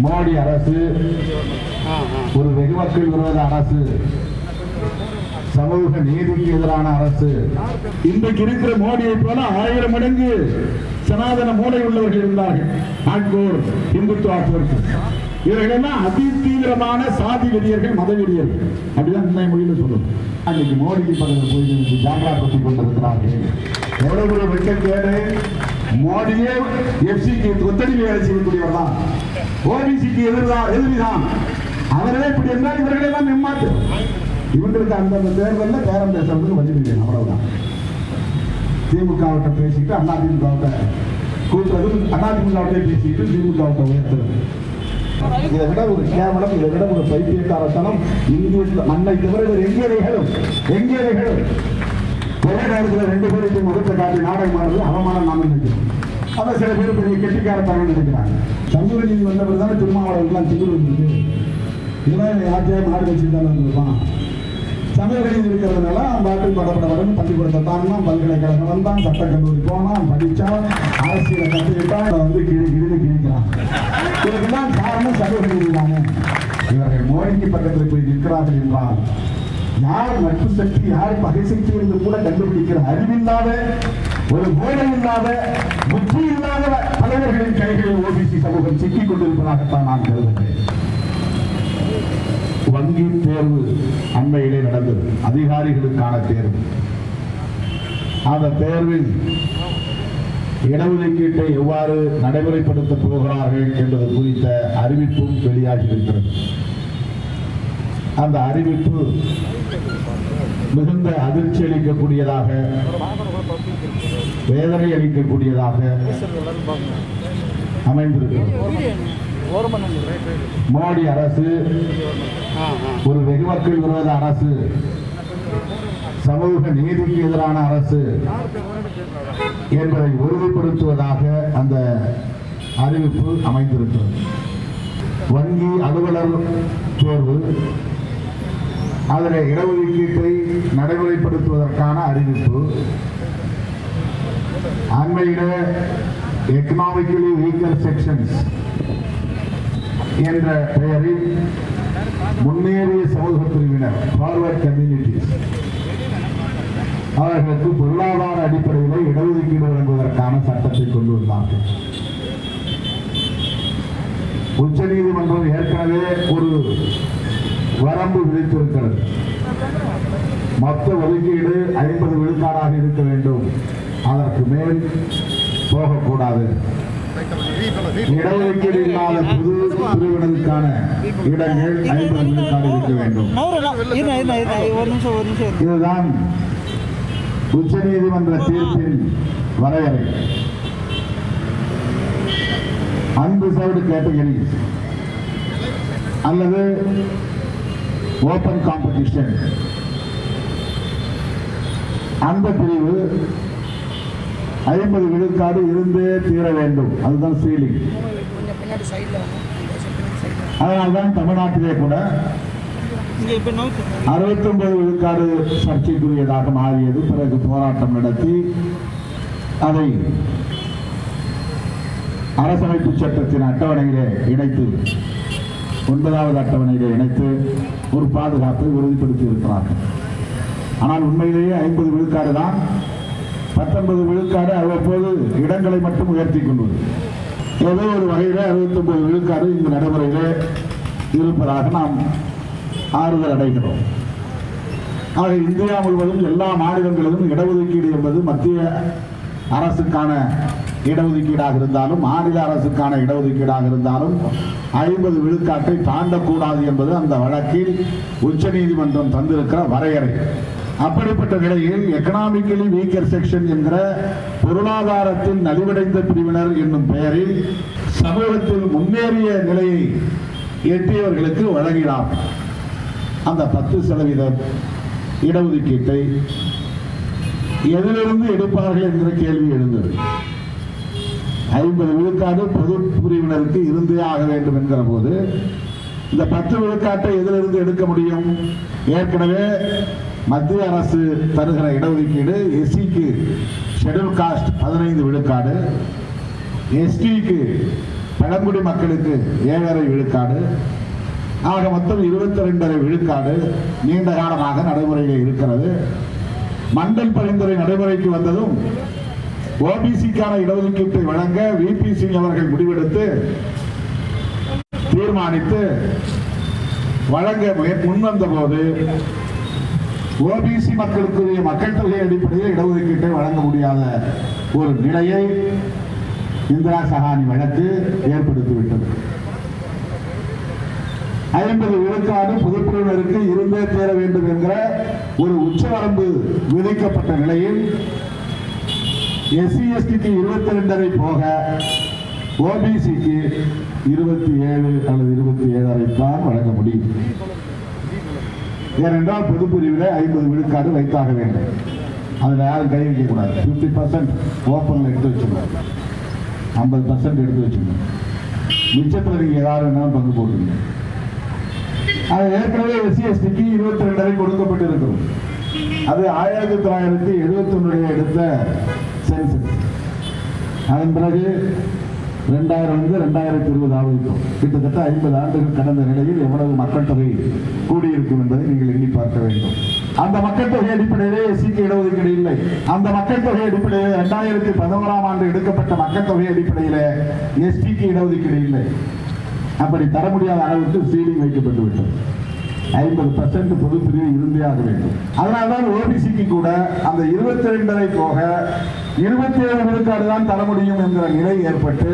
மோடி அரசு ஒரு வெகுமக்கள் விரோத அரசு, சமூக நீதிக்கு எதிரான அரசு. இன்றைக்கு இருக்கிற மோடியை போல 1000 மடங்கு சனாதன மூளை உள்ளவர்கள் இருந்தார்கள். நாட்கோர் இந்துத்துவா இவர்களெல்லாம் அதி தீவிரமான சாதி வெறியர்கள், மத வெறியர்கள். அப்படிதான் இந்த மொழியில சொல்லணும். அன்னைக்கு மோடிக்கு பக்கத்தில் போய் ஜாங்கா பற்றி கொண்டிருக்கிறார்கள். எவ்வளவு ஒரு வெட்டக்கேடு! மோடியே எஃப்சிக்கு ஒத்தடிமை வேலை செய்யக்கூடியவர் தான், ஓபிசிக்கு எதிரிதான். அவர்களே இப்படி இருந்தால் இவர்களெல்லாம் ஏமாற்று. இவங்களுக்கு அந்த தேர்தலில் பேரம் பேசுறதுக்கு வழி அவ்வளவுதான். திமுகவிட்ட பேசிட்டு அதிமுகவிட்ட கூட்டுறது, அதிமுகவிட்ட பேசிட்டு திமுகவிட்ட உயர்த்துறது. இதை விட ஒரு கேவலம், இதை விட ஒரு பைத்தியக்காரத்தனம் இந்திய மண்ணை தவிர எங்கே நிகழும்? ஒரே நேரத்தில் 2 பேருக்கு முகத்தை காட்டி நாடகம் ஆடுறது அவமானம். நாம நினைக்கிறோம். அதை சில பேர் பெரிய கெட்டிக்காரத்தனம் நினைக்கிறாங்க. சமூக நீதி வந்தவர் தானே திருமாவளவர்கள்லாம் திமிர் வந்துருக்கு. இதெல்லாம் யாத்திரையாக நாடு வச்சுட்டு தானே இருந்திருப்பான். சமூக நீதி இருக்கிறதுனால பாட்டில் படப்படவரன்னு பள்ளிக்கூடத்தை தாண்டினான், பல்கலைக்கழகம் வந்தான், சட்டக்கல்லூரி போனான், படித்தான், அரசியலை கற்றுக்கிட்டான், வந்து கிழிக்கிறான். இதுக்கெல்லாம் காரணம் சமூக நீதி தானே. இவர்கள் மோடிக்கு பக்கத்தில் போய் நிற்கிறார்கள் என்றால் யார் நட்பு சக்தி, யார் பகை சக்தி என்று கூட கண்டுபிடிக்கிற அறிவில்லாத, ஒரு போதை இல்லாத, புத்தி இல்லாத தலைவர்களின் கைகளில் ஓபிசி சமூகம் சிக்கிக் கொண்டிருப்பதாகத்தான் நான் கருதுகிறேன். வங்கி தேர்வு அண்மையிலே நடந்தது, அதிகாரிகளுக்கான தேர்வு. அந்த தேர்வில் இடஒதுக்கீட்டை எவ்வாறு நடைமுறைப்படுத்தப் போகிறார்கள் என்பது குறித்த அறிவிப்பும் வெளியாகியிருக்கிறது. அந்த அறிவிப்பு மிகுந்த அதிர்ச்சி அளிக்கக்கூடியதாக, வேதனை அளிக்கக்கூடியதாக அமைந்திருக்கிறது. மோடி அரசு ஒரு வெகுமக்கள் விரோத அரசு, சமூக நீதிக்கு எதிரான அரசு என்பதை உறுதிப்படுத்துவதாக அந்த அறிவிப்பு அமைந்திருக்கிறது. வங்கி அலுவலர் தேர்வு, அதில் இடஒதுக்கீட்டை நடைமுறைப்படுத்துவதற்கான அறிவிப்பு, அண்மையில எக்கனாமிக்கலி வீக்கர் செக்ஷன்ஸ் என்ற பெயரில் முன்னேறிய சமூக பிரிவினர், ஃபார்வர்ட் கம்யூனிட்டிஸ், அவர்களுக்கு பொருளாதார அடிப்படையில் இடஒதுக்கீடு வழங்குவதற்கான சட்டத்தை கொண்டு வந்தார்கள். உச்ச நீதிமன்றம் ஏற்கனவே ஒரு வரம்பு விதித்திருக்கிறது. மொத்த ஒதுக்கீடு 50 விழுக்காடாக இருக்க வேண்டும், அதற்கு மேல் போகக்கூடாது. இடஒதுக்கீடு இல்லாத புது பிரிவினருக்கான இடங்கள் 50 விழுக்காடு இருக்க வேண்டும். இதுதான் உச்ச நீதிமன்ற தீர்ப்பின் வரையறை. அன்ரிசர்வ்டு கேட்டகரிஸ் அல்லது ஓபன் காம்படிஷன், அந்த பிரிவு 50 விழுக்காடு இருந்தே தீர வேண்டும். அதுதான் சீலிங். அதனால்தான் தமிழ்நாட்டிலே கூட 69 விழுக்காடு சர்ச்சைக்குரியதாக மாறியது. பிறகு போராட்டம் நடத்தி அதை அரசமைப்பு சட்டத்தின் அட்டவணையிலே இணைத்து, 9வது அட்டவணையிலே இணைத்து ஒரு பாதுகாப்பை உறுதிப்படுத்தி இருக்கிறார்கள். ஆனால் உண்மையிலேயே 50 விழுக்காடு தான். 19 விழுக்காடு அவ்வப்போது இடங்களை மட்டும் உயர்த்தி கொண்டது. ஏதோ ஒரு வகையில் 69 விழுக்காடு இந்த நடைமுறையிலே இருப்பதாக நாம் ஆறுதல் அடைகிறோம். ஆக இந்தியா முழுவதும் எல்லா மாநிலங்களிலும் இடஒதுக்கீடு என்பது மத்திய அரசுக்கான இடஒதுக்கீடாக இருந்தாலும், மாநில அரசுக்கான இடஒதுக்கீடாக இருந்தாலும் 50 விழுக்காட்டை தாண்டக்கூடாது என்பது அந்த வழக்கில் உச்ச நீதிமன்றம் தந்திருக்கிற வரையறை. அப்படிப்பட்ட நிலையில் எக்கனாமிக்கலி வீக்கர் செக்ஷன் என்கிற பொருளாதாரத்தில் நலிவடைந்த பிரிவினர் என்னும் பெயரில் சமூகத்தில் முன்னேறிய நிலையை எட்டியவர்களுக்கு வழங்கினார். அந்த 10% இடஒதுக்கீட்டை எதிலிருந்து எடுப்பார்கள் என்கிற கேள்வி எழுந்தது. 50 விழுக்காடு பொது பிரிவினருக்கு இருந்தே ஆக வேண்டும் என்கிற போது இந்த 10 விழுக்காட்டை எதிலிருந்து எடுக்க முடியும்? ஏற்கனவே மத்திய அரசு தருகிற இடஒதுக்கீடு எஸ்சிக்கு ஷெட்யூல் காஸ்ட் 15 விழுக்காடு, எஸ்டிக்கு பழங்குடி மக்களுக்கு 7.5 விழுக்காடு, ஆக மொத்தம் 22.5 விழுக்காடு நீண்ட காலமாக நடைமுறையில் இருக்கிறது. மண்டல் பரிந்துரை நடைமுறைக்கு வந்ததும் ஓபிசிக்கான இடஒதுக்கீட்டை வழங்க VP சிங் அவர்கள் முடிவெடுத்து தீர்மானித்து வழங்க முன்வந்த போது ஓபிசி மக்களுக்குரிய மக்கள் தொகை அடிப்படையில் இடஒதுக்கீட்டை வழங்க முடியாத ஒரு நிலையை இந்திரா சஹானி வழக்கு ஏற்படுத்திவிட்டது. 50 விழுக்காடு பொதுப்பிரிவினருக்கு இருந்தே தேர வேண்டும் என்கிற ஒரு உச்சவரம்பு விதிக்கப்பட்ட நிலையில் SC/STக்கு 22.5 போக ஓபிசிக்கு 27 அல்லது 27.5 தான் வழங்க முடியும். ஏனென்றால் பொதுப்பிரிவில் 50 விழுக்காடு வைத்தாக வேண்டும். அதில் யாரும் கை வைக்க கூடாது. 50% ஓப்பன்ல எடுத்து வச்சுக்கணும், 50% எடுத்து வச்சுக்கணும். மிச்சத்தில் நீங்க ஏதாவது வேணாலும் பங்கு போட்டுருங்க. அது ஏற்கனவே SC/STக்கு 22.5 கொடுக்கப்பட்டு இருக்கிறோம். அது 1971 எடுத்த சென்சஸ். அதன் பிறகு 2000 2020 ஆகும். கிட்டத்தட்ட 50 ஆண்டுகள் கடந்த நிலையில் எவ்வளவு மக்கள் தொகை கூடியிருக்கும் என்பதை நீங்கள் எண்ணி பார்க்க வேண்டும். அந்த மக்கள் தொகை அடிப்படையிலே SCக்கு இடஒதுக்கீடு இல்லை. அந்த மக்கள் தொகை அடிப்படையில் 2011 ஆண்டு எடுக்கப்பட்ட மக்கள் தொகை அடிப்படையில் STக்கு இடஒதுக்கீடு இல்லை. அப்படி தர முடியாத அளவுக்கு சீலிங் வைக்கப்பட்டு விட்டது. 50% பொதுப்பிரிவு இருந்தே ஆக வேண்டும். அதனால்தான் ஓபிசிக்கு கூட அந்த 22.5 போக 27 விழுக்காடு தான் தர முடியும் என்கிற நிலை ஏற்பட்டு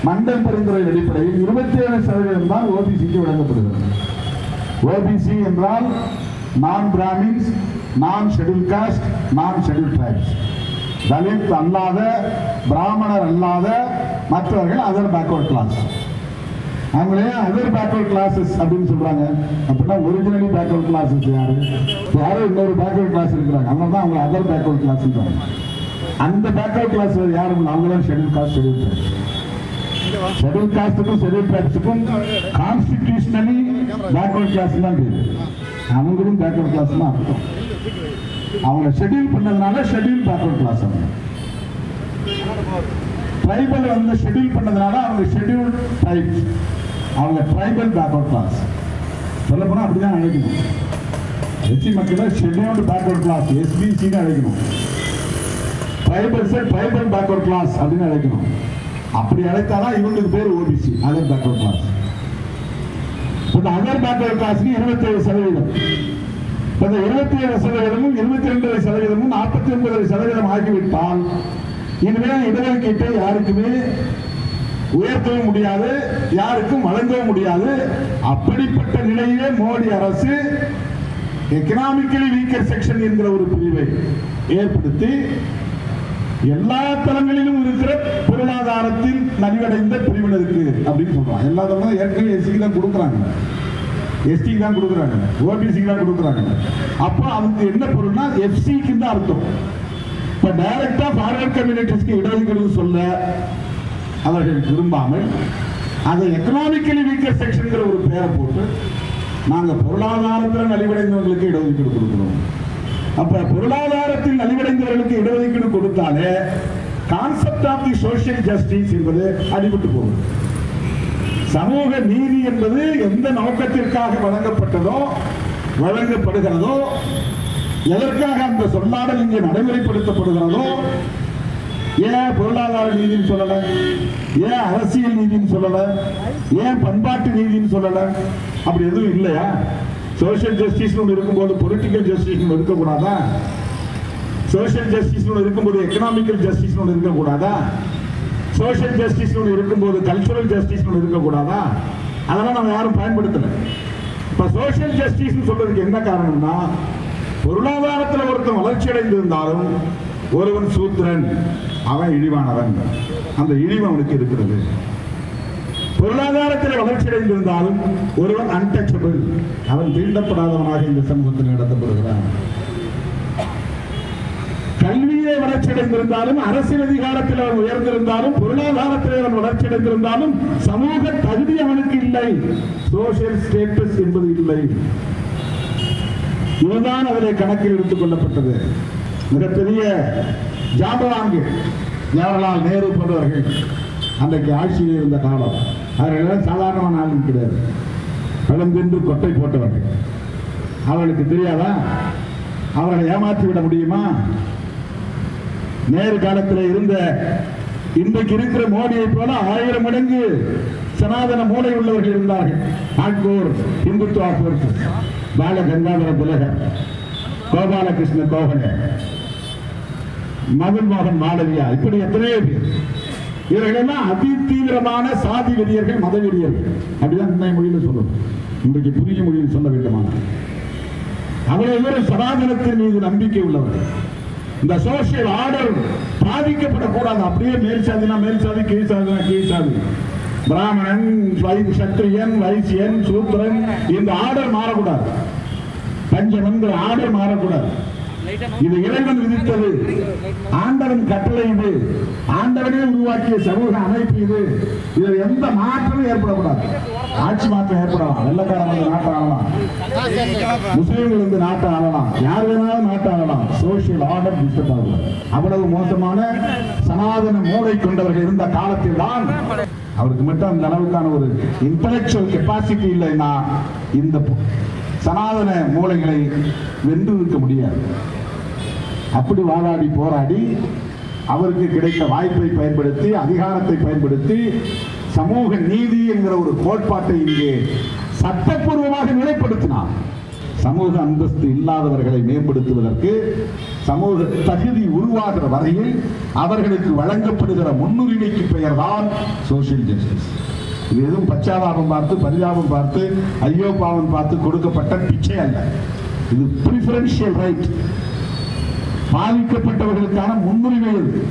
மண்டல் பரிந்துரை அடிப்படையில் 27% தான் ஓபிசிக்கு வழங்கப்படுகிறது. ஓபிசி என்றால் நான் பிராமின்ஸ், நான் ஷெட்யூல் காஸ்ட், நான் ஷெட்யூல் டிரைப்ஸ். தலித் அல்லாத, பிராமணர் அல்லாத மற்றவர்கள் அதர் பேக்வர்ட் கிளாஸ். அவங்களே அதர் பேக்வர்ட் கிளாஸஸ் அப்படின்னு சொல்றாங்க. அப்படின்னா ஒரிஜினலி பேக்வர்ட் கிளாஸஸ் யாரு? யாரும் இன்னொரு பேக்வர்ட் கிளாஸ் இருக்கிறாங்க, அவங்க தான் அவங்க அதர் பேக்வர்ட் கிளாஸ். அந்த பேக்வர்ட் கிளாஸ் யாரும் அவங்க தான் schedule caste, schedule tribes. Schedule காஸ்டுக்கும் ஷெட்யூல் ட்ரைப்ஸுக்கும் கான்ஸ்டிடியூஷனலி பேக்வர்ட் கிளாஸ் தான் பேரு. அவங்களும் பேக்வர்ட் கிளாஸ் தான் அர்த்தம். அவங்களை ஷெட்யூல் பண்ணதுனால ஷெட்யூல் பேக்வர்ட் கிளாஸ். ட்ரைபல் வந்து ஷெட்யூல் பண்ணதுனால அவங்க ஷெட்யூல் ட்ரைப்ஸ், அவங்க ட்ரைபல் பேக்வர்ட் கிளாஸ். சொல்ல போனா அப்படிதான் அழைக்கணும். எஸ்சி மக்களை ஷெட்யூல்டு பேக்வர்ட் கிளாஸ் SBCன்னு அழைக்கணும். ட்ரைபல்ஸை ட்ரைபல் பேக்வர்ட் கிளாஸ் அப்படின்னு அழைக்கணும். அப்படி அழைத்தாதான் இவங்களுக்கு பேர் ஓபிசி, அதர் பேக்வர்ட் கிளாஸ். இந்த அதர் பேக்வர்ட் கிளாஸ்க்கு 27%. இந்த 27%, 22% 49% ஆகிவிட்டால் இனிமேல் இடஒதுக்கீட்டை யாருக்குமே உயர்த்தவும் முடியாது, யாருக்கும் வழங்கவும் முடியாது. அப்படிப்பட்ட நிலையிலே மோடி அரசு எக்கனாமிக்கலி வீக்கர் செக்ஷன் என்கிற ஒரு பிரிவை ஏற்படுத்தி எல்லா தளங்களிலும் இருக்கிற பொருளாதாரத்தில் நலிவடைந்த பிரிவினருக்கு அப்படின்னு சொல்றாங்க. எல்லா தளங்களும் ஏற்கனவே எஸ்சிக்கு தான் கொடுக்குறாங்க, எஸ்டிக்கு தான் கொடுக்குறாங்க, ஓபிசிக்கு தான் கொடுக்குறாங்க. அப்போ அதுக்கு என்ன பொருள்னா எஃப்சிக்கு தான் அர்த்தம். இப்ப டைரக்டா ஃபார்வர்ட் கம்யூனிட்டிஸ்க்கு இடஒதுக்கீடு சொல்ல அவர்கள் விரும்பாமல் அதை எக்கனாமிக்கலி வீக்கர் செக்ஷன் ஒரு பெயரை போட்டு நாங்க பொருளாதாரத்தில் நலிவடைந்தவர்களுக்கு இடஒதுக்கீடு கொடுக்கிறோம். அப்ப பொருளாதாரத்தில் நலிவடைந்தவர்களுக்கு இடஒதுக்கீடு கொடுத்தாலே concept of the social justice என்பது அடிபட்டு போகுது. சமூக நீதி என்பது எந்த நோக்கத்திற்காக வழங்கப்பட்டதோ வழங்கப்படுகிறதோ, எதற்காக அந்த சொல்லாடல் இங்கே நடைமுறைப்படுத்தப்படுகிறதோ, ஏன் பொருளாதார நீதினு சொல்லல, ஏன் அரசியல் நீதினு சொல்லல, ஏன் பண்பாட்டு நீதினு சொல்லல? அப்படி எதுவும் இல்லையா? சோசியல் ஜஸ்டிஸ் இருக்கும்போது பொலிட்டிக்கல் ஜஸ்டிஸ் இருக்கக்கூடாதா? சோசியல் ஜஸ்டிஸ் இருக்கும்போது எக்கனாமிக்கல் ஜஸ்டிஸ் இருக்கக்கூடாதா? சோசியல் ஜஸ்டிஸ் இருக்கும்போது கல்ச்சுரல் ஜஸ்டிஸ் இருக்கக்கூடாதா? அதெல்லாம் நம்ம யாரும் பயன்படுத்தல. இப்ப சோசியல் ஜஸ்டிஸ் சொல்றதுக்கு என்ன காரணம்னா, பொருளாதாரத்தில் ஒருத்தன் வளர்ச்சி அடைந்திருந்தாலும் ஒருவன் சூத்திரன், அவன் இழிவானவன், அந்த இழிவு அவனுக்கு இருக்கிறது. பொருளாதாரத்தில் வளர்ச்சி அடைந்திருந்தாலும் ஒருவன் அன்டச்சபிள், அவன் தீண்டப்படாதவனாக இந்த சமூகத்தில் நடத்தப்படுகிறான். கல்வியை வளர்ச்சி அடைந்திருந்தாலும், அரசியல் அதிகாரத்தில் அவன் உயர்ந்திருந்தாலும், பொருளாதாரத்தில் அவன் வளர்ச்சி அடைந்திருந்தாலும் சமூக தகுதி அவனுக்கு இல்லை, சோசியல் ஸ்டேட்டஸ் என்பது இல்லை. இதுதான் அதிலே கணக்கில் எடுத்துக் கொள்ளப்பட்டது. மிகப்பெரிய ஜாம்பவான்கள் ஜவஹர்லால் நேரு போன்றவர்கள் அன்றைக்கு ஆட்சியில் இருந்த காலம். அவர்கள் சாதாரணமான ஆளும் கிடையாது, பழந்தின்று கொட்டை போட்டவர்கள். அவர்களுக்கு தெரியாதா அவர்களை ஏமாற்றி விட முடியுமா? நேரு காலத்தில் இருந்த இன்றைக்கு இருக்கிற மோடியை போல 1000 மடங்கு சனாதன மூளை உள்ளவர்கள் இருந்தார்கள். நாக்பூர் இந்துத்துவா போர்ஸ், பால கங்காதர திலகர், கோபாலகிருஷ்ண கோகலே, மதன் மோகன் மாளவியா, இப்படி எத்தனையோ பேர். இவர்களெல்லாம் அதி தீவிரமான சாதி வெறியர்கள், மத வெறியர்கள். அப்படிதான் இந்த மொழியில் சொல்லணும். இன்றைக்கு புதிய மொழியில் சொல்ல வேண்டுமான அவ்வளவு பேர் சனாதனத்தின் மீது நம்பிக்கை உள்ளவர்கள். இந்த சோசியல் ஆர்டர் பாதிக்கப்படக்கூடாது. அப்படியே மேல் சாதினா மேல் சாதி, கீழ் சாதினா கீழ் சாதி, பிராமணன், சத்திரியன், வைசியன், சூத்திரன், இந்த ஆர்டர் மாறக்கூடாது. பஞ்சமங்கிற ஆர்டர் மாறக்கூடாது. இது இறைவன் விதித்தது, ஆண்டவன் கட்டளை இது, ஆண்டவனே உருவாக்கிய சமூக அமைப்பு இது. இதில் எந்த மாற்றமும் ஏற்படக்கூடாது. ஆட்சி மாற்றம் ஏற்படலாம், வெள்ளக்காரன் வந்து நாட்டை ஆளலாம், முஸ்லீம்கள் வந்து நாட்டை ஆளலாம், யார் வேணாலும் நாட்டை ஆளலாம். சோசியல் ஆர்டர் டிஸ்டர்ப் ஆகக்கூடாது. அவ்வளவு மோசமான சனாதன மூளை கொண்டவர்கள் இருந்த காலத்தில் தான் அவருக்கு மட்டும் அந்த அளவுக்கான ஒரு இன்டலெக்சுவல் கெப்பாசிட்டி இல்லைன்னா இந்த சனாதன மூளைகளை வென்று இருக்க முடியாது. அப்படி வாதாடி போராடி அவருக்கு கிடைத்த வாய்ப்பை பயன்படுத்தி, அதிகாரத்தை பயன்படுத்தி, சமூக நீதி என்கிற ஒரு கோட்பாட்டை இங்கே சட்டப்பூர்வமாக நிலைப்படுத்தினார். சமூக அந்தஸ்து இல்லாதவர்களை மேம்படுத்துவதற்கு சமூக தகுதி உருவாகிற வரையில் அவர்களுக்கு வழங்கப்படுகிற முன்னுரிமைக்கு பெயர்தான் சோசியல் ஜஸ்டிஸ். இது எதுவும் பச்சாதாபம் பார்த்து, பரிதாபம் பார்த்து, ஐயோ பாவம் பார்த்து கொடுக்கப்பட்ட பிச்சை அல்ல. இது பிரிஃபரன்ஷியல் ரைட். பாதிக்கப்பட்டவர்களுக்கான முன்னுரிமை. அது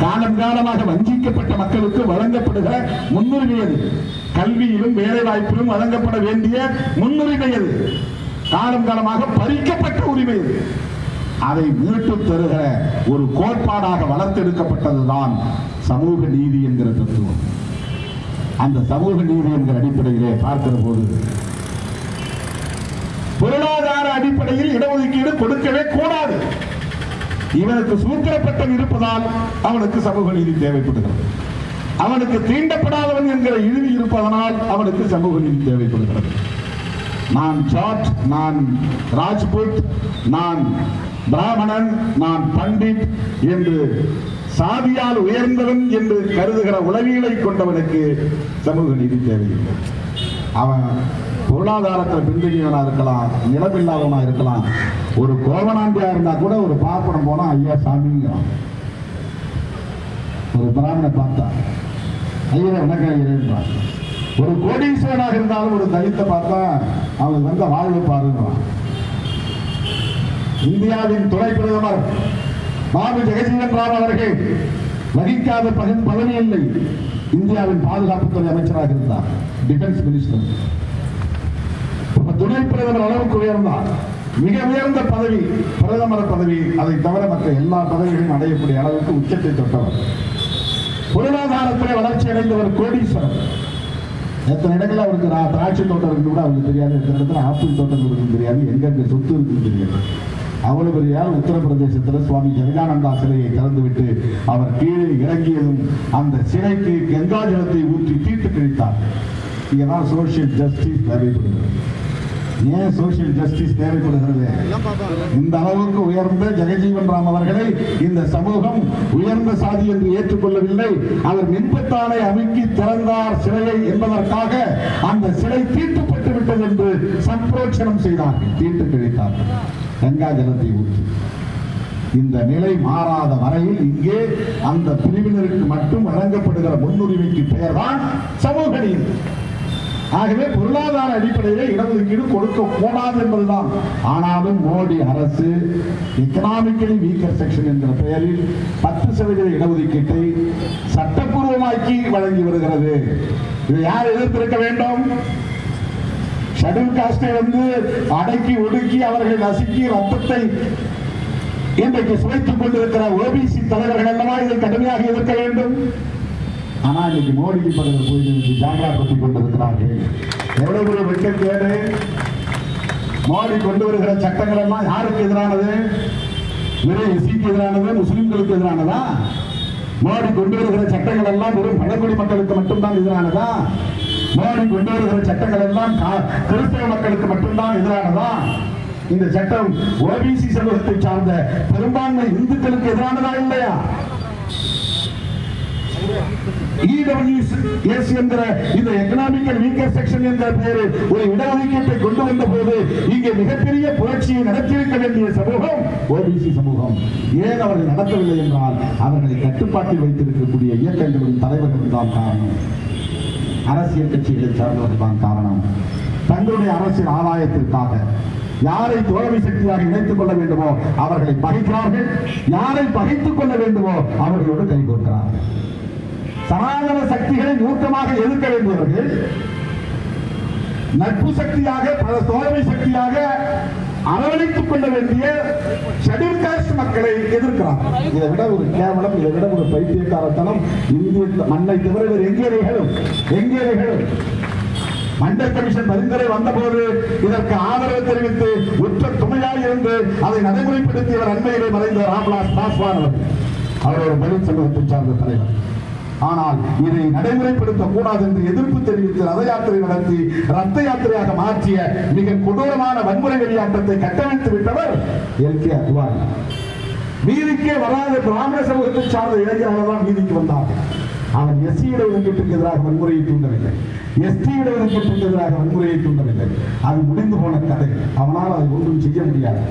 காலம் காலமாக வஞ்சிக்கப்பட்ட மக்களுக்கு வழங்கப்படுகிற முன்னுரிமை. அது கல்வியிலும் வேலை வாய்ப்பிலும் வழங்கப்பட வேண்டிய முன்னுரிமை. அது காலம் காலமாக பறிக்கப்பட்ட உரிமை. அது அதை மீட்டு தருகிற ஒரு கோட்பாடாக வளர்த்தெடுக்கப்பட்டதுதான் சமூக நீதி என்கிற தத்துவம். அந்த சமூக நீதி என்கிற அடிப்படையிலே பார்க்கிற போது பொருளாதார அடிப்படையில் இடஒதுக்கீடு கொடுக்கவே கூடாது. இவனுக்கு சூத்திரப்பட்டம் இருப்பதால் அவனுக்கு சமூக நீதி தேவைப்படுகிறது. அவனுக்கு தீண்டப்படாதவன் என்கிற இழிவு இருப்பதனால் அவனுக்கு சமூக நீதி தேவைப்படுகிறது. நான் ஜாட், நான் ராஜ்புத், நான் பிராமணன், நான் பண்டிட் என்று சாதியால் உயர்ந்தவன் என்று கருதுகிற உளவியலை கொண்டவனுக்கு சமூக நீதி தேவையில்லை. அவன் பொருளாதாரத்தில் பின்தங்கியவனா இருக்கலாம், நிலமில்லாதவனா இருக்கலாம். ஒரு கோவனாண்டியா இருந்தா கூட ஒரு பாப்பனம் போனா ஐயா சாமிங்கிறான். ஒரு பிராமண பார்த்தா ஐயா வணக்கம் ஐயன்றான். ஒரு கோடீஸ்வரனாக இருந்தாலும் ஒரு தலித்தை பார்த்தா அவனுக்கு வந்த வாழ்வு பாருங்கிறான். இந்தியாவின் துணை பிரதமர் பாபு ஜெகஜீவன் ராம் அவர்கள் வகிக்காத பதவி இல்லை. இந்தியாவின் பாதுகாப்புத்துறை அமைச்சராக இருந்தார், டிஃபென்ஸ் மினிஸ்டர். துணை பிரதமர் அளவுக்கு உயர்ந்தார். மிக உயர்ந்த பதவி பிரதமர் பதவி. அதை தவிர மற்ற எல்லா பதவிகளையும் அடையக்கூடிய அளவுக்கு உச்சத்தை தொட்டவர். பொருளாதாரத்திலே வளர்ச்சி அடைந்தவர், கோடீஸ்வரர். எத்தனை இடங்களில் அவருக்கு திராட்சை தோட்டம் இருக்கு கூட அவருக்கு தெரியாது, எத்தனை இடத்துல ஆப்பிள் தோட்டம் இருக்குன்னு தெரியாது, எங்க சொத்து இருக்குன்னு தெரியாது. அவ்வளவு பெரிய உத்தரப்பிரதேசத்தில் சுவாமி ஜெகஜானந்தா சிலையை திறந்துவிட்டு அவர் கீழே இறங்கியதும் அந்த சிலைக்கு கங்கா ஜலத்தை ஊற்றி தீர்த்து கழித்தார். இங்கதான் சோசியல் ஜஸ்டிஸ் தேவைப்படுகிறது. ஏன் சோசியல் ஜஸ்டிஸ் தேவைப்படுகிறது? இந்த அளவுக்கு உயர்ந்த ஜெகஜீவன் ராம் அவர்களை இந்த சமூகம் உயர்ந்த சாதி என்று ஏற்றுக்கொள்ளவில்லை. அவர் மின்பத்தானை அமுக்கி திறந்தார் சிலையை என்பதற்காக அந்த சிலை தீட்டுப்பட்டு விட்டது என்று சம்பிரோட்சணம் செய்தார்கள், தீட்டு கழித்தார்கள் கங்கா ஜலத்தை ஊற்றி. இந்த நிலை மாறாத வரையில் இங்கே அந்த பிரிவினருக்கு மட்டும் வழங்கப்படுகிற முன்னுரிமைக்கு பெயர்தான் சமூக நீதி. ஆகவே பொருளாதார அடிப்படையிலே இடஒதுக்கீடு கொடுக்க கூடாது என்பதுதான். ஆனாலும் மோடி அரசு எக்கனாமிக்கலி வீக்கர் செக்ஷன் என்கிற பெயரில் 10% இடஒதுக்கீட்டை சட்டப்பூர்வமாக்கி வழங்கி வருகிறது. இதை யார் எதிர்த்திருக்க வேண்டும்? ஷெட்யூல் காஸ்டை வந்து அடக்கி ஒடுக்கி அவர்கள் நசுக்கி ரத்தத்தை இன்றைக்கு சுவைத்துக் கொண்டிருக்கிற ஓபிசி தலைவர்கள் அல்லவா இதை கடுமையாக எதிர்க்க வேண்டும். ஆனா இன்னைக்கு மோடிக்கு பக்கத்தில் போய் ஜாங்கா பற்றி கொண்டிருக்கிறார்கள். எவ்வளவு ஒரு வெட்கக்கேடு! மோடி கொண்டு வருகிற சட்டங்கள் எல்லாம் யாருக்கு எதிரானது? வெறும் எஸ்சிக்கு எதிரானது, முஸ்லிம்களுக்கு எதிரானதா? மோடி கொண்டு வருகிற சட்டங்கள் எல்லாம் வெறும் பழங்குடி மக்களுக்கு மட்டும்தான் எதிரானதா? மோடி கொண்டு வருகிற சட்டங்கள் எல்லாம் கிறிஸ்தவ மக்களுக்கு மட்டும்தான் எதிரானதா? இந்த சட்டம் ஓபிசி சமூகத்தை சார்ந்த பெரும்பான்மை இந்துக்களுக்கு எதிரானதா இல்லையா? EWS என்கிற இந்த எக்கனாமிக்கல் வீக்கர் செக்ஷன் என்ற பெயரில் ஒரு இடஒதுக்கீட்டை கொண்டு வந்த போது இங்கே மிகப்பெரிய புரட்சியை நடத்தியிருக்க வேண்டிய சமூகம் ஓபிசி சமூகம். ஏன் அவர்கள் நடத்தவில்லை என்றால் அவர்களை கட்டுப்பாட்டில் வைத்திருக்கக்கூடிய இயக்கங்களும் தலைவர்களும் தான் காரணம். அரசியல் கட்சிகளை சார்ந்தவர்கள் தான் காரணம். தங்களுடைய அரசியல் ஆதாயத்திற்காக யாரை தோல்வி சக்தியாக இணைத்துக் கொள்ள வேண்டுமோ அவர்களை பகைக்கிறார்கள், யாரை பகைத்துக் கொள்ள வேண்டுமோ அவர்களோடு கைகோர்க்கிறார்கள். சனாதன சக்திகளை மூர்க்கமாக எதிர்க்க வேண்டியவர்கள் நட்பு சக்தியாக தோல்வி சக்தியாக அரவணைத்துக் கொள்ள வேண்டிய ஷெட்யூல் காஸ்ட் மக்களை எதிர்க்கிறார். இதை விட ஒரு கேவலம், இதை விட ஒரு பைத்தியக்காரத்தனம் இந்திய மண்ணை தவிர வேறு எங்கே நிகழும்? மண்டல் கமிஷன் பரிந்துரை வந்தபோது இதற்கு ஆதரவு தெரிவித்து உற்ற துணையாக இருந்து அதை நடைமுறைப்படுத்தியவர் அண்மையிலே மறைந்த ராம்விலாஸ் பாஸ்வான் அவர் ஒரு பலித் சமூகத்தை சார்ந்த தலைவர். ஆனால் இதை நடைமுறைப்படுத்த கூடாது என்று எதிர்ப்பு தெரிவித்து ரத யாத்திரை நடத்தி ரத்த யாத்திரையாக மாற்றிய மிக கொடூரமான வன்முறை வெளியாட்டத்தை கட்டமைத்து விட்டவர் LK அத்வானி. வீதிக்கே வராத பிராமண சமூகத்தை சார்ந்த இளைஞர்கள் தான் வீதிக்கு வந்தார்கள். அவன் SC இடஒதுக்கீட்டுக்கு எதிராக வன்முறையை தூண்டவில்லை, ST இடஒதுக்கீட்டுக்கு எதிராக வன்முறையை தூண்டவில்லை. அது முடிந்து போன கதை. அவனால் அதை ஒன்றும் செய்ய முடியாது.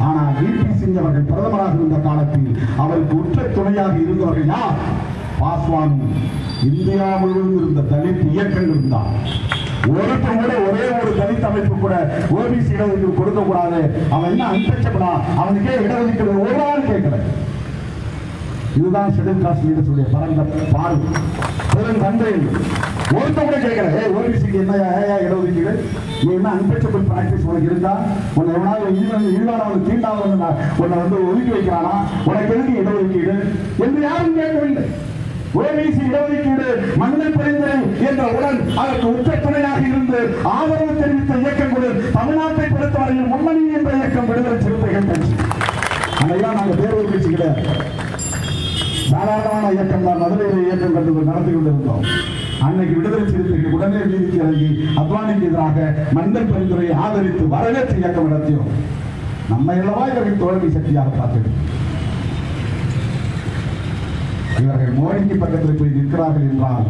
ஆனால் VP சிங் அவர்கள் பிரதமராக இருந்த காலத்தில் அவருக்கு உற்ற துணையாக இருந்தவர்கள் யார்? பாஸ்வானும் இந்தியா முழுவதும் இருந்த தலித் இயக்கங்கள் தான். ஒருத்தர் கூட ஒரே ஒரு தலித் அமைப்பு கூட ஓபிசி இடஒதுக்கீடு கொடுக்க கூடாது, அவன் என்ன அன்டச்சபிளா, அவனுக்கே இடஒதுக்கீடு ஒரு நாள் கேட்கல. இதுதான் ஷெட்யூல் காஸ்ட் லீடர்ஸுடைய பரந்த பார்வை, பெரும் தந்தை. ஒருத்தர் கூட கேட்கல, ஓபிசிக்கு என்ன இடஒதுக்கீடு, நீ என்ன அன்டச்சபிள் பிராக்டிஸ் உனக்கு இருந்தா, உன்னை எவனாவது இழிவானவனுக்கு தீண்டாவது உன்னை ஒதுக்கி வைக்கிறானா, உனக்கு எதுக்கு இடஒதுக்கீடு என்று யாரும் கேட்கவில்லை. ஓபிசி இடஒதுக்கீடு மண்டல் பரிந்துரை என்ற உடன் அதற்கு உற்ற துணையாக இருந்து ஆதரவு தெரிவித்த இயக்கங்களுடன் தமிழ்நாட்டை பொறுத்தவரையில் முன்னணி என்ற இயக்கம் விடுதலை சிறுத்தைகள் கட்சி. அன்னைதான் நாங்கள் தேர்தல் கட்சி கிடையாது, சாதாரணமான இயக்கம் தான். மதுரையில் இயக்கம் நடத்தி கொண்டிருந்தோம். அன்னைக்கு விடுதலை சிறுத்தைகள் உடனே வீதிக்கு இறங்கி அத்வானிக்கு எதிராக மண்டல் பரிந்துரையை ஆதரித்து வரவேற்று இயக்கம் நடத்தியோம். நம்ம எல்லாவா இவர்கள் தோல்வி சக்தியாக பார்த்தது. இவர்கள் மோடிக்கு பக்கத்தில் போய் நிற்கிறார்கள் என்றால்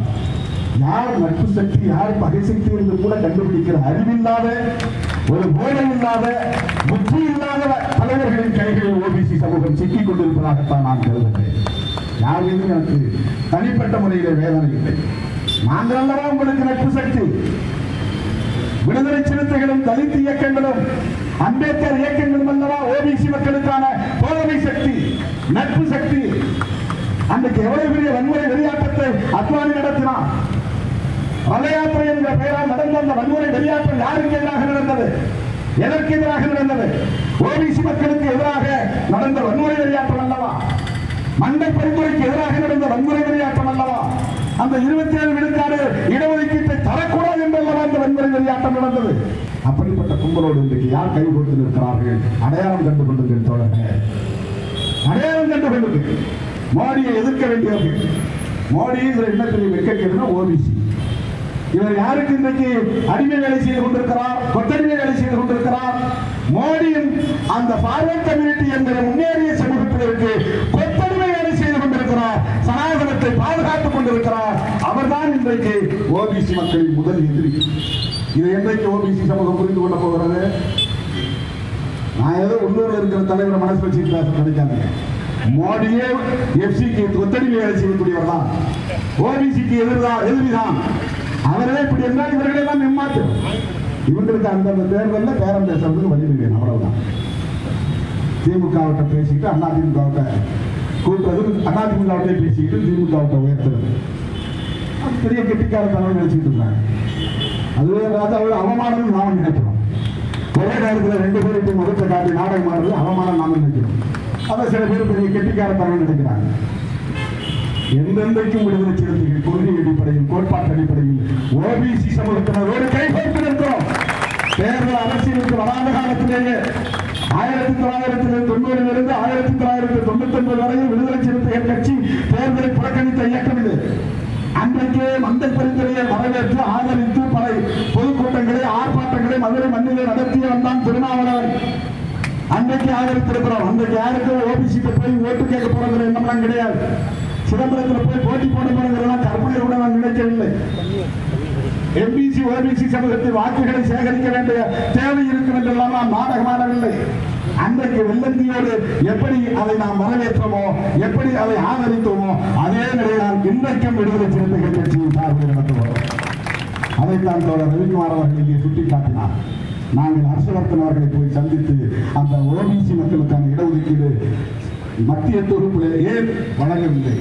யார் நட்பு சக்தி யார் பகை சக்தி என்று கூட கண்டுபிடிக்கிற அறிவில்லாத, ஒரு போதை இல்லாத, புத்தி இல்லாத தலைவர்களின் கைகளில் ஓபிசி சமூகம் சிக்கிக் கொண்டிருப்பதாகத்தான் நான் கருதுகிறேன். யார் மீதும் எனக்கு தனிப்பட்ட முறையிலே வேதனை இல்லை. நாங்கள் அல்லவா உங்களுக்கு நட்பு சக்தி. விடுதலை சிறுத்தைகளும் தலித் இயக்கங்களும் அம்பேத்கர் இயக்கங்களும் அல்லவா ஓபிசி மக்களுக்கான தோழமை சக்தி, நட்பு சக்தி. அன்றைக்கு எவ்வளவு பெரிய வன்முறை வெளியாட்டத்தை அத்வானி நடத்தினார். ரத யாத்திரை என்ற பெயரால் நடந்த அந்த வன்முறை வெளியாட்டம் யாருக்கு எதிராக நடந்தது? எதற்கு எதிராக நடந்தது? ஓபிசி மக்களுக்கு எதிராக நடந்த வன்முறை வெளியாட்டம் அல்லவா? மண்டல் பரிந்துரைக்கு எதிராக நடந்த வன்முறை வெளியாட்டம் அல்லவா? அந்த 27 விழுக்காடு இடஒதுக்கீட்டை தரக்கூடாது என்றல்லவா அந்த வன்முறை வெளியாட்டம் நடந்தது. அப்படிப்பட்ட கும்பலோடு இன்றைக்கு யார் கை கொடுத்து நிற்கிறார்கள்? அடையாளம் கண்டு கொள்ளுங்கள் தோழர்களே, அடையாளம் கண்டு கொள்ளுங்கள். மோடியை எதிர்க்க வேண்டியவர்கள். மோடி என்ன பெரிய வெட்கக்கேடுனா ஓபிசி. இவர் யாருக்கு இன்றைக்கு அடிமை வேலை செய்து கொண்டிருக்கிறார், கொத்தடிமை வேலை செய்து கொண்டிருக்கிறார். மோடியும் அந்த பார்வர்ட் கம்யூனிட்டி என்கிற முன்னேறிய சமூகத்திற்கு கொத்தடிமை வேலை செய்து கொண்டிருக்கிறார், சனாதனத்தை பாதுகாத்துக் கொண்டிருக்கிறார். அவர்தான் இன்றைக்கு ஓபிசி மக்களின் முதல் எதிரி. இதை என்றைக்கு ஓபிசி சமூகம் புரிந்து கொள்ள போகிறது? நான் ஏதோ உள்ளூரில் இருக்கிற தலைவரை மனசு வச்சு பேச நினைக்காதீங்க. மோடியே எஃப்சிக்கு கொத்தடிமை வேலை செய்யக்கூடியவர் தான், ஓபிசிக்கு எதிரிதான். அவர்களே இப்படி என்றால் இவர்களே தான் ஏமாற்று. இவங்களுக்கு அந்தந்த தேர்தலில் பேரம் பேசுறதுக்கு வழி இல்லை, அவ்வளவுதான். திமுகவிட்ட பேசிட்டு அதிமுகவிட்ட கூட்டுறது, அதிமுகவிட்ட பேசிட்டு திமுகவிட்ட உயர்த்துறது, பெரிய கெட்டிக்கார தலைவர் நினைச்சுட்டு இருந்தாங்க. அதுவே ராஜாவோட அவமானம் நாம நினைக்கிறோம். ஒரே நேரத்தில் 2 பேருக்கு முகத்தை காட்டி நாடகம் ஆடுறது அவமானம் நாம நினைக்கிறோம். அதை சில பேர் பெரிய கெட்டிக்கார தலைவர் நினைக்கிறாங்க. எந்தெந்தைக்கும் விடுதலை சிறுத்தைகள் கொள்கை அடிப்படையில், கோட்பாட்டு அடிப்படையில் ஓபிசி சமூகத்தினரோடு கைகோர்த்து நிற்கிறோம். தேர்தல் அரசியலுக்கு வராத காலத்திலேயே 1990 1999 வரையில் விடுதலை சிறுத்தைகள் கட்சி தேர்தலை புறக்கணித்த இயக்கம் இது. அன்றைக்கே மந்தை பரிந்துரையை வரவேற்று ஆதரித்து பல பொதுக்கூட்டங்களை ஆர்ப்பாட்டங்களை மதுரை மண்ணிலே நடத்திய வந்தான் திருமாவளவன். அன்றைக்கு ஆதரித்திருக்கிறோம். அன்றைக்கு யாருக்கும் ஓபிசிக்கு போய் ஓட்டு கேட்க போறது என்னெல்லாம் கிடையாது. சிதம்பரத்தில் போய் போட்டி போட போறதெல்லாம் கற்பனை கூட நான் நினைக்கவில்லை. எம்பிசி ஓபிசி சமூகத்தில் வாக்குகளை சேகரிக்க வேண்டிய தேவை இருக்கும் என்றெல்லாம் நாம் நாடகமாடவில்லை. அன்றைக்கு வெள்ளந்தியோடு எப்படி அதை நாம் வரவேற்றோமோ, எப்படி அதை ஆதரித்தோமோ, அதே நிலையில் இன்றைக்கும் விடுதலை சிறுத்தைகள் கட்சியின் சார்பில் நடத்துவோம். அதைத்தான் தோழர் ரவிக்குமார் அவர்கள் இங்கே சுட்டிக்காட்டினார். நாங்கள் ஹர்ஷவர்தன் அவர்களை போய் சந்தித்து அந்த ஓபிசி மக்களுக்கான இடஒதுக்கீடு மத்திய தொகுப்பில் ஏன் வழங்கவில்லை?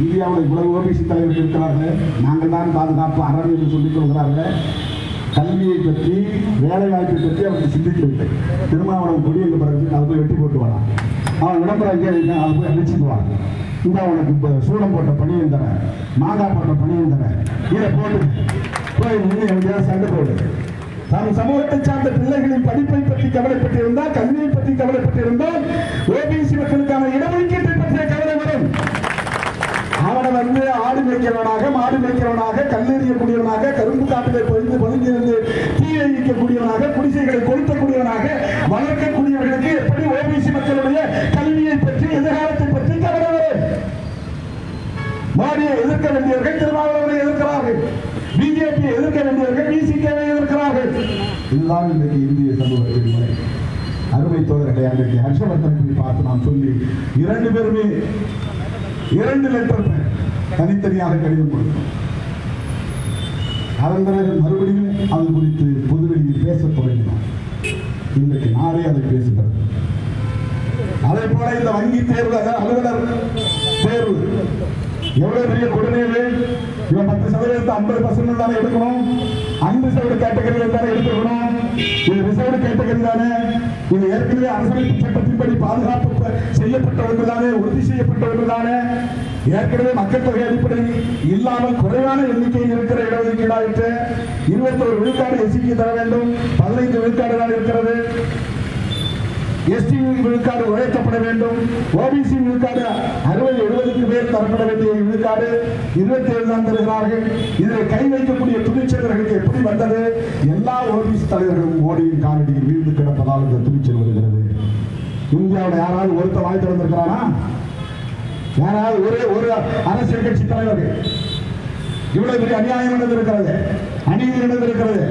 இந்தியாவில் இவ்வளவு ஓபிசி தலைவர்கள் இருக்கிறார்கள், நாங்கள் தான் பாதுகாப்பு அறம் என்று சொல்லிக் கொள்கிறார்கள். கல்வியை பற்றி வேலைவாய்ப்பை பற்றி அவர்கள் சிந்திக்கவில்லை. திருமாவளவன் கொடியேற்ற பிறகு அதை போய் வெட்டி போட்டு வரான். அவன் விளம்பரம் எங்கே அதை போய் அழிச்சுக்குவான். இந்த அவனுக்கு இப்போ சூடம் போட்ட பணியும் தரேன், மாங்காய் போட்ட பணியும் தரேன், இதை போட்டு போய் நின்று எங்கேயாவது சண்டை போடு. நாம் சமூகத்தை சார்ந்த பிள்ளைகளின் படிப்பை பற்றி கவலைப்பட்டிருந்தால், கல்வியை பற்றி கவலைப்பட்டிருந்தால், ஓபிசி மக்களுக்கான இடஒதுக்கீட்டை பற்றிய கவலை வரும். அவனை வந்து ஆடு மேய்க்கிறவனாக, மாடு மேய்க்கிறவனாக, கல்லெறியக்கூடியவனாக, கரும்பு காட்டிலே பதுங்கியிருந்து தீ வைக்கக்கூடியவனாக, குடிசைகளை கொளுத்தக்கூடியவனாக வளர்க்கக்கூடியவர்களுக்கு எப்படி ஓபிசி மக்களுடைய கல்வியை பற்றி, எதிர்காலத்தை பற்றி கவலை வரும்? மோடியை எதிர்க்க வேண்டியவர்கள் திருமாவளவனை எதிர்க்கிறார்கள், பிஜேபியை எதிர்க்க வேண்டியவர்கள் பிசிகேவை எதிர்க்கிறார்கள். இதுதான் இன்றைக்கு இந்திய சமூகத்தின் முறை. அருமை தோழர்களை அன்றைக்கு ஹர்ஷவர்தனை பார்த்து நாம் சொல்லி 2 பேருமே 2 லெட்டர் தனித்தனியாக கடிதம் கொடுத்தோம். அதன் பிறகு மறுபடியும் அது குறித்து பொதுவெளியில் பேசத் தொடங்கினோம். இன்றைக்கு நாளே அதை பேசுகிறது. அதே போல இந்த வங்கி தேர்வு, அலுவலர் தேர்வு எவ்வளவு பெரிய கொடுமையிலே இவன் 10% 50% தானே எடுக்கணும், 5% கேட்டகரியில் தானே எடுத்துக்கணும். இது ரிசர்வ் கேட்டகரி தானே. இது ஏற்கனவே அரசியல் சட்டத்தின்படி பாதுகாப்பு செய்யப்பட்டவர்கள் தானே, உறுதி செய்யப்பட்டவர்கள் தானே. ஏற்கனவே மக்கள் தொகை அடிப்படையில் இல்லாமல் குறைவான எண்ணிக்கையில் இருக்கிற இடஒதுக்கீடாயிற்று. 21 விழுக்காடு எஸ்சிக்கு தர வேண்டும், 15 விழுக்காடு தான் இருக்கிறது. எஸ்டி விழுக்காடு உழைக்கப்பட வேண்டும். ஓபிசி விழுக்காடு 60-70 பேர் தரப்பட வேண்டிய விழுக்காடு 27 தான் தருகிறார்கள். இதில் கை வைக்கக்கூடிய துணிச்சலர்களுக்கு எப்படி வந்தது? எல்லா ஓபிசி தலைவர்களும் மோடியின் காலடியில் வீழ்ந்து கிடப்பதால் இந்த துணிச்சல் வருகிறது. இந்தியாவோட யாராவது ஒருத்த வாய் திறந்திருக்கிறானா? யாராவது ஒரு அரசியல் கட்சி தலைவர்கள்? இவ்வளவு பெரிய அநியாயம் நடந்திருக்கிறது, அநீதி நடந்திருக்கிறது.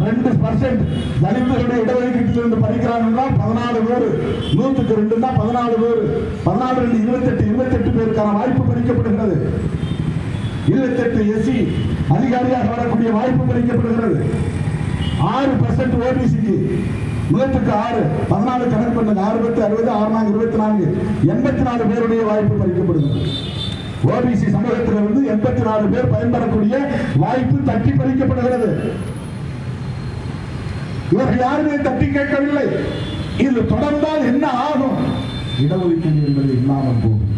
2% தலித்துடைய இடஒதுக்கீட்டிலிருந்து பறிக்கிறான் என்றால் 14 பேர், 100க்கு 2 தான் 14 பேர், 14 28 பேருக்கான வாய்ப்பு பறிக்கப்படுகிறது. 28 எஸ்சி அதிகாரியாக வரக்கூடிய வாய்ப்பு பறிக்கப்படுகிறது. 6% ஓபிசிக்கு, 100க்கு 6, 14 கணக்கு பண்ணுங்க, 6 10 60 6 24 84 பேருடைய வாய்ப்பு பறிக்கப்படுகிறது. ஓபிசி சமூகத்திலிருந்து 84 பேர் பயன்பெறக்கூடிய வாய்ப்பு தட்டி பறிக்கப்படுகிறது. இவர்கள் யாருமே தட்டி கேட்கவில்லை. இது தொடர்ந்தால் என்ன ஆகும்? இடஒதுக்கீடு என்பது இல்லாமல் போகும்.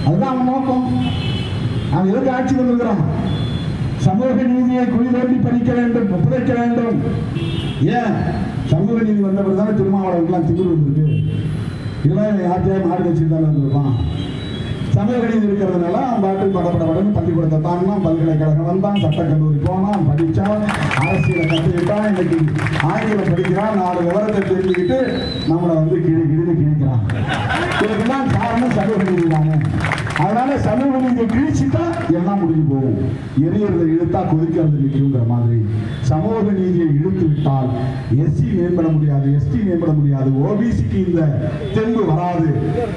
அதுதான் அவன் நோக்கம். அவன் எதுக்கு ஆட்சி வந்திருக்கிறான்? சமூக நீதியை குழி தோண்டி பறிக்க வேண்டும், புதைக்க வேண்டும். ஏன் சமூக நீதி வந்தபடி தானே திருமாவளவனுக்குலாம் திமிர் வந்திருக்கு. இதெல்லாம் யார்த்தையும் மாடு வச்சு தானே வந்திருப்பான். சமூக நீதி இருக்கிறதுனால அவன் பாட்டு படப்படப்படன்னு பள்ளிக்கூடத்தை தாண்டினான், பல்கலைக்கழகம் வந்தான், சட்டக்கல்லூரி போனான், படித்தான், அரசியலை கற்றுக்கிட்டான், இன்னைக்கு ஆங்கிலம் படிக்கிறான், 4 விவரத்தை தெரிஞ்சுக்கிட்டு நம்மளை வந்து கிழிக்கிறான். இதுக்கெல்லாம் காரணம் சமூக நீதி தானே. அதனால சமூக நீதியை கிழிச்சுட்டா எல்லாம் முடிஞ்சு போகும். எரியறதை இழுத்தா கொதிக்கிறது நிற்கிற மாதிரி சமூக நீதியை இழுத்து விட்டால் எஸ்சி மேம்பட முடியாது, எஸ்டி மேம்பட முடியாது, ஓபிசிக்கு இந்த தெம்பு வராது.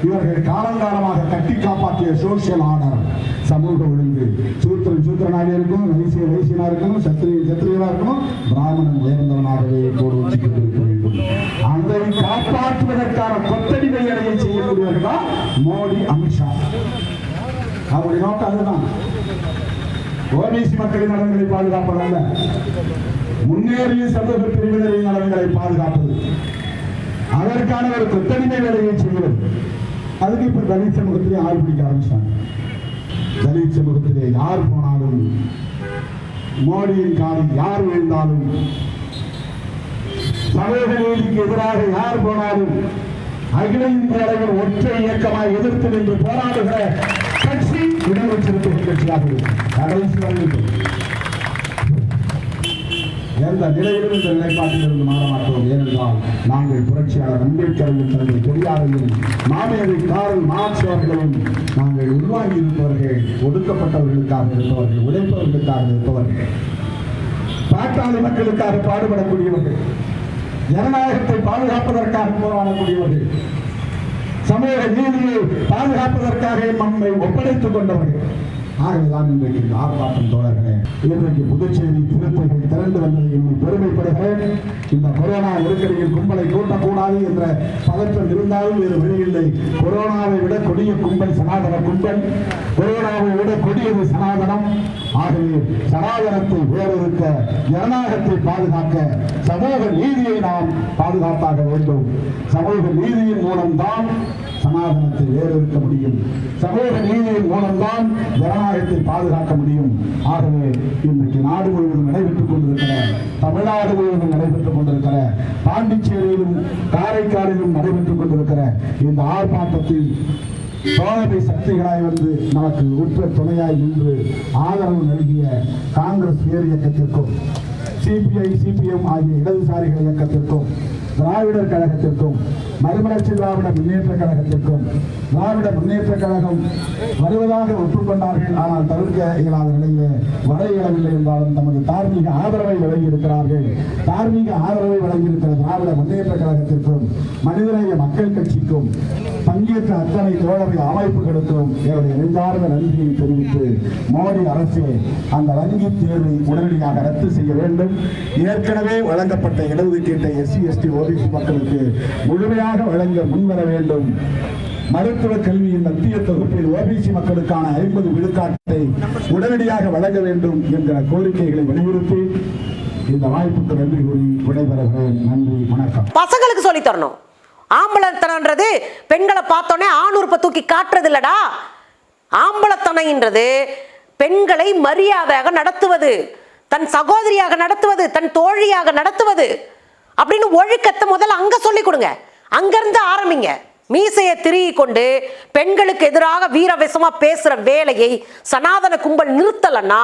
இவர்கள் காலங்காலமாக கட்டி காப்பாற்றிய சோசியல் ஆர்டர், சமூக ஒழுங்கு, சூத்திரன் சூத்திரனாக இருக்கணும், வைசியன் வைசியனா இருக்கணும், சத்திரியன் சத்திரியனா இருக்கணும், பிராமணன் உயர்ந்தவனாகவே கோடு வச்சு கொண்டிருக்க வேண்டும். அதை காப்பாற்றுவதற்கான கொத்தடிமை வேலையை செய்யக்கூடியவர்கள் தான் மோடி, அமித்ஷா. அவருடைய நோக்கம் அதுதான். ஓபிசி மக்களின் நலன்களை பாதுகாப்பதல்ல, முன்னேறிய சமூக பிரிவினரின் நலன்களை பாதுகாப்பது. அதற்கான ஒரு கொத்தடிமை வேலையை செய்வது. அதுக்கு இப்ப தலித் சமூகத்திலே ஆள் பிடிக்க ஆரம்பிச்சாங்க. தலித் சமூகத்திலே யார் போனாலும், மோடியின் காலில் யார் விழுந்தாலும் சமூக நீதிக்கு எதிராக யார் போனாலும் அகில இந்திய அளவில் ஒற்றை இயக்கமாய் எதிர்த்து நின்று போராடுகிற கட்சி விடுதலை சிறுத்தைகள் கட்சியாக கடைசி வரையில் எந்த நிலையிலும் இந்த நிலைப்பாட்டிலிருந்து மாற மாட்டோம். ஏனென்றால் நாங்கள் புரட்சியாளர் அம்பேத்கரையும் தந்தை பெரியாரையும் மாமேதை காரல் மார்க்ஸ் அவர்களையும் நாங்கள் உருவாகி இருப்பவர்கள், ஒடுக்கப்பட்டவர்களுக்காக இருப்பவர்கள், உழைப்பவர்களுக்காக இருப்பவர்கள், பாட்டாளி மக்களுக்காக பாடுபடக்கூடியவர்கள், ஜனநாயகத்தை பாதுகாப்பதற்காக போராடக்கூடியவர்கள், சமூக நீதியை பாதுகாப்பதற்காக நம்மை ஒப்படைத்துக் கொண்டவர்கள். ஆகவேதான் இன்றைக்கு இந்த ஆர்ப்பாட்டம் தோழர்களே, இன்றைக்கு புதுச்சேரி திருத்தங்கள் திரண்டு வந்ததை எண்ணி பெருமைப்படுகிறேன். இந்த கொரோனா நெருக்கடியில் கும்பலை கூட்டக்கூடாது என்ற பதற்றம் இருந்தாலும் வேறு வழியில்லை. கொரோனாவை விட கொடிய கும்பல் சனாதன கும்பல், கொரோனாவை விட கொடியது சனாதனம். ஆகவே சனாதனத்தை வேறொருக்க, ஜனநாயகத்தை பாதுகாக்க, சமூக நீதியை நாம் பாதுகாத்தாக வேண்டும். சமூக நீதியின் மூலம்தான் சனாதனத்தை வேறொருக்க முடியும். சமூக நீதியின் மூலம்தான் ஜனநாயகத்தை பாதுகாக்க முடியும். ஆகவே இன்றைக்கு நாடு முழுவதும் நடைபெற்றுக் கொண்டிருக்கிற, தமிழ்நாடு முழுவதும் நடைபெற்றுக் கொண்டிருக்கிற, பாண்டிச்சேரியிலும் காரைக்காலிலும் நடைபெற்றுக் கொண்டிருக்கிற இந்த ஆர்ப்பாட்டத்தில் தோழமை சக்திகளாய் வந்து நமக்கு உற்ற துணையாய் நின்று ஆதரவு நல்கிய காங்கிரஸ் பேர் இயக்கத்திற்கும், சிபிஐ சிபிஎம் ஆகிய இடதுசாரிகள் இயக்கத்திற்கும், திராவிடர் கழகத்திற்கும், மறுமலர்ச்சி திராவிட முன்னேற்ற கழகத்திற்கும், திராவிட முன்னேற்ற கழகம் வருவதாக ஒப்புக்கொண்டார்கள். ஆனால் தவிர்க்க இயலாத நிலையிலே வர இயலவில்லை என்றாலும் தமது தார்மீக ஆதரவை வழங்கியிருக்கிறார்கள். தார்மீக ஆதரவை வழங்கியிருக்கிற திராவிட முன்னேற்ற கழகத்திற்கும், மனிதநேய மக்கள் கட்சிக்கும், பங்கேற்ற அத்தனை தோழமை அமைப்புகளுக்கும் என்னுடைய நெஞ்சார்ந்த நன்றியை தெரிவித்து, மோடி அரசு அந்த வங்கி தேர்வை உடனடியாக ரத்து செய்ய வேண்டும். ஏற்கனவே வழங்கப்பட்ட இடஒதுக்கீட்டை எஸ்சி எஸ்டி ஓபிசி மக்களுக்கு முழுமையாக வழங்க முன்வர வேண்டும். மருத்துவ கல்வியின் மத்திய தொகுப்பில் ஓபிசி மக்களுக்கான 50 விழுக்காட்டை உடனடியாக வழங்க வேண்டும் என்கிற கோரிக்கைகளை வலியுறுத்தி இந்த வாய்ப்புக்கு நன்றி கூறி விடைபெறுகிறேன். நன்றி, வணக்கம். பசங்களுக்கு சொல்லி தரணும். ஆம்பளத்தனன்றது பெண்களை பார்த்தோன்னே ஆணுறுப்பை தூக்கி காட்டுறது இல்லடா. ஆம்பளத்தனைன்றது பெண்களை மரியாதையாக நடத்துவது, தன் சகோதரியாக நடத்துவது, தன் தோழியாக நடத்துவது அப்படின்னு ஒழுக்கத்தை முதல்ல அங்க சொல்லி கொடுங்க. அங்கிருந்து ஆரம்பிங்க. மீசையை திருகி கொண்டு பெண்களுக்கு எதிராக வீரவசமா பேசுற வேலையை சனாதன கும்பல் நிறுத்தலன்னா